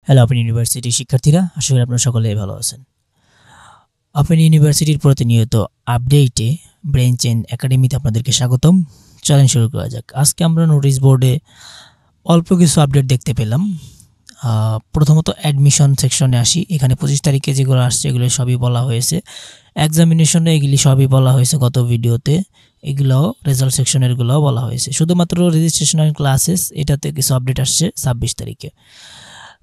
Hello open ইউনিভার্সিটির শিক্ষার্থীরা, আশা করি আপনারা সকলেই ভালো আছেন। ওপেন ইউনিভার্সিটির প্রতিনিয়ত আপডেটে ব্রেইন চেইন একাডেমিতে আপনাদেরকে স্বাগতম। চলেন শুরু করা যাক। আজকে আমরা নোটিশ বোর্ডে অল্প কিছু আপডেট দেখতে পেলাম। প্রথমত অ্যাডমিশন সেকশনে আসি। এখানে 25 তারিখে যেগুলো আসছে এগুলো সবই বলা হয়েছে। এক্সামিনেশনে এগুলি সবই বলা হয়েছে গত ভিডিওতে। এগুলোও রেজাল্ট সেকশনেরগুলোও বলা হয়েছে। শুধুমাত্র রেজিস্ট্রেশন অ্যান্ড ক্লাসেস এটাতে কিছু আপডেট আসছে 26 তারিখে।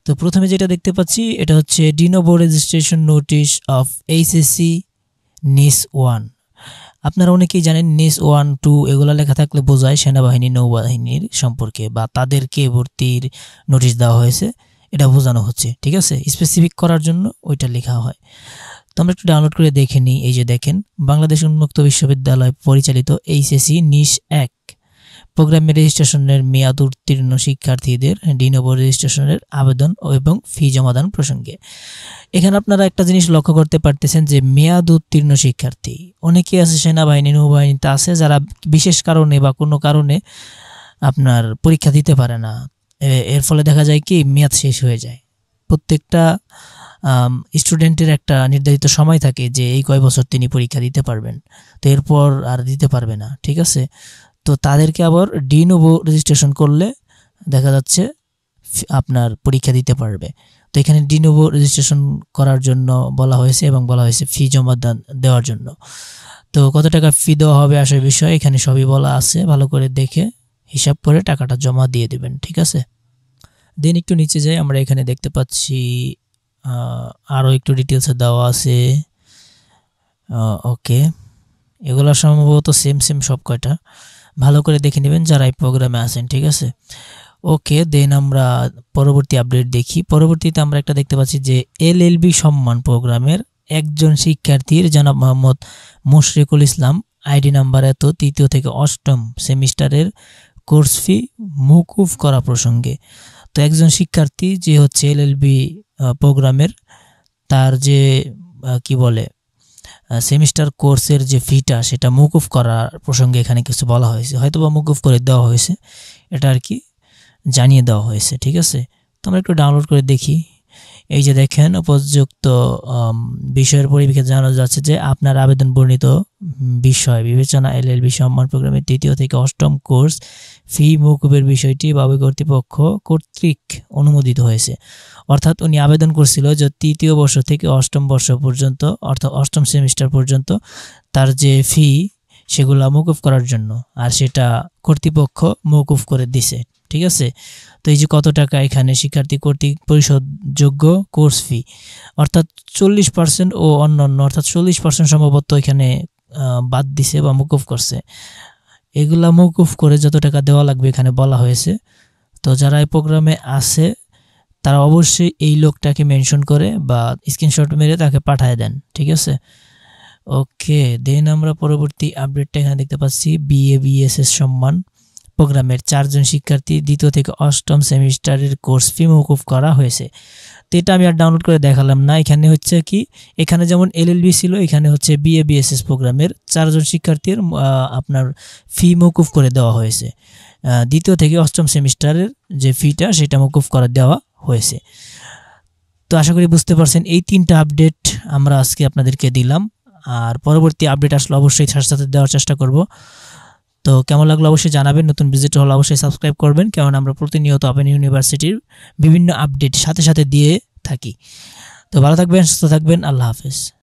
তো প্রথমে যেটা দেখতে পাচ্ছি এটা হচ্ছে de novo registration notice of HSC নিস 1। আপনারা অনেকেই জানেন নিস 1, 2 এগুলো লেখা থাকলে বোঝায় সেনাবাহিনী নৌবাহিনীর সম্পর্কে বা তাদেরকে ভর্তির নোটিশ দেওয়া হয়েছে, এটা বোঝানো হচ্ছে। ঠিক আছে, স্পেসিফিক করার জন্য ওইটা লেখা হয়। তো আমরা একটু ডাউনলোড করে দেখে নিই। এই যে দেখেন, বাংলাদেশ উন্মুক্ত বিশ্ববিদ্যালয় পরিচালিত এইচএসসি নিস 1 প্রোগ্রামে রেজিস্ট্রেশনের মেয়াদ উত্তীর্ণ শিক্ষার্থীদের ডিনোভো রেজিস্ট্রেশনের আবেদন এবং ফি জমাদান প্রসঙ্গে। এখানে আপনারা একটা জিনিস লক্ষ্য করতে পারতেছেন যে মেয়াদ উত্তীর্ণ শিক্ষার্থী অনেকেই আছে সেনাবাহিনী নৌবাহিনীতে আছে যারা বিশেষ কারণে বা কোনো কারণে আপনার পরীক্ষা দিতে পারে না। এর ফলে দেখা যায় কি মেয়াদ শেষ হয়ে যায়। প্রত্যেকটা স্টুডেন্টের একটা নির্ধারিত সময় থাকে যে এই কয় বছর তিনি পরীক্ষা দিতে পারবেন, তো এরপর আর দিতে পারবে না। ঠিক আছে, তো তাদেরকে আবার ডিনোভো রেজিস্ট্রেশন করলে দেখা যাচ্ছে আপনার পরীক্ষা দিতে পারবে। তো এখানে ডিনোভো রেজিস্ট্রেশন করার জন্য বলা হয়েছে এবং বলা হয়েছে ফি জমা দেওয়ার জন্য। তো কত টাকা ফি দেওয়া হবে আসল বিষয় এখানে সবই বলা আছে, ভালো করে দেখে হিসাব করে টাকাটা জমা দিয়ে দেবেন। ঠিক আছে, দেন একটু নিচে যাই, আমরা এখানে দেখতে পাচ্ছি আরও একটু ডিটেলসে দেওয়া আছে। ওকে, এগুলো সম্ভবত সেম সব কয়টা, ভালো করে দেখে নেবেন যারা এই প্রোগ্রামে আছেন। ঠিক আছে, ওকে, দেন আমরা পরবর্তী আপডেট দেখি। পরবর্তীতে আমরা একটা দেখতে পাচ্ছি যে এলএলবি সম্মান প্রোগ্রামের একজন শিক্ষার্থীর জনাব মোহাম্মদ মুশরিকুল ইসলাম আইডি নাম্বার এত 3য় থেকে 8ম সেমিস্টারের কোর্স ফি মওকুফ করা প্রসঙ্গে। তো একজন শিক্ষার্থী যে হচ্ছে এলএলবি প্রোগ্রামের, তার যে কি বলে সেমিস্টার কোর্সের যে ফিটা সেটা মওকুফ করার প্রসঙ্গে এখানে কিছু বলা হয়েছে, হয়তো বা মওকুফ করে দেওয়া হয়েছে, এটা আর কি জানিয়ে দেওয়া হয়েছে। ঠিক আছে, তো আমরা একটু ডাউনলোড করে দেখি। এই যে দেখেন, উপযুক্ত বিষয়ের পরিপ্রেক্ষিতে জানা যাচ্ছে যে আপনার আবেদন বর্ণিত বিষয় বিবেচনা এলএলবি সম্মান প্রোগ্রামের 3য় থেকে 8ম কোর্স ফি মওকুফের বিষয়টি বাবু কর্তৃপক্ষ কর্তৃক অনুমোদিত হয়েছে। অর্থাৎ উনি আবেদন করছিল যে 3য় বর্ষ থেকে 8ম বর্ষ পর্যন্ত, অর্থাৎ 8ম সেমিস্টার পর্যন্ত তার যে ফি সেগুলো মওকুফ করার জন্য, আর সেটা কর্তৃপক্ষ মওকুফ করে দিছে। ঠিক আছে, তো এই যে কত টাকা এখানে শিক্ষার্থী কর্তৃক পরিশোধযোগ্য কোর্স ফি, অর্থাৎ 40% ও অন্যান্য, অর্থাৎ 40% সম্ভবত এখানে বাদ দিছে বা মওকুফ করছে। এগুলা মওকুফ করে যত টাকা দেওয়া লাগবে এখানে বলা হয়েছে। তো যারা এই প্রোগ্রামে আছে তারা অবশ্যই এই লোকটাকে মেনশন করে বা স্ক্রিনশট মেরে তাকে পাঠিয়ে দেন। ঠিক আছে, ওকে, দেন আমরা পরবর্তী আপডেটটা এখানে দেখতে পাচ্ছি বিএবিএসএস সম্মান প্রোগ্রামের 4 জন শিক্ষার্থী 2য় থেকে 8ম সেমিস্টারের কোর্স ফি মওকুফ করা হয়েছে। তো এটা আমি আর ডাউনলোড করে দেখালাম না। এখানে হচ্ছে কি, এখানে যেমন এলএলবি ছিল, এখানে হচ্ছে বিএবিএসএস প্রোগ্রামের 4 জন শিক্ষার্থীর আপনার ফি মওকুফ করে দেওয়া হয়েছে। 2য় থেকে 8ম সেমিস্টারের যে ফিটা সেটা মওকুফ করে দেওয়া হয়েছে। তো আশা করি বুঝতে পারছেন। এই 3টা আপডেট আমরা আজকে আপনাদেরকে দিলাম, আর পরবর্তী আপডেট আসলে অবশ্যই সাথে সাথে দেওয়ার চেষ্টা করব। তো কেমন লাগলো অবশ্যই জানাবেন। নতুন ভিজিটর হলে অবশ্যই সাবস্ক্রাইব করবেন, কারণ আমরা প্রতিনিয়ত ওপেন ইউনিভার্সিটির বিভিন্ন আপডেট সাথে সাথে দিয়ে থাকি। তো ভালো থাকবেন, সুস্থ থাকবেন, আল্লাহ হাফেজ।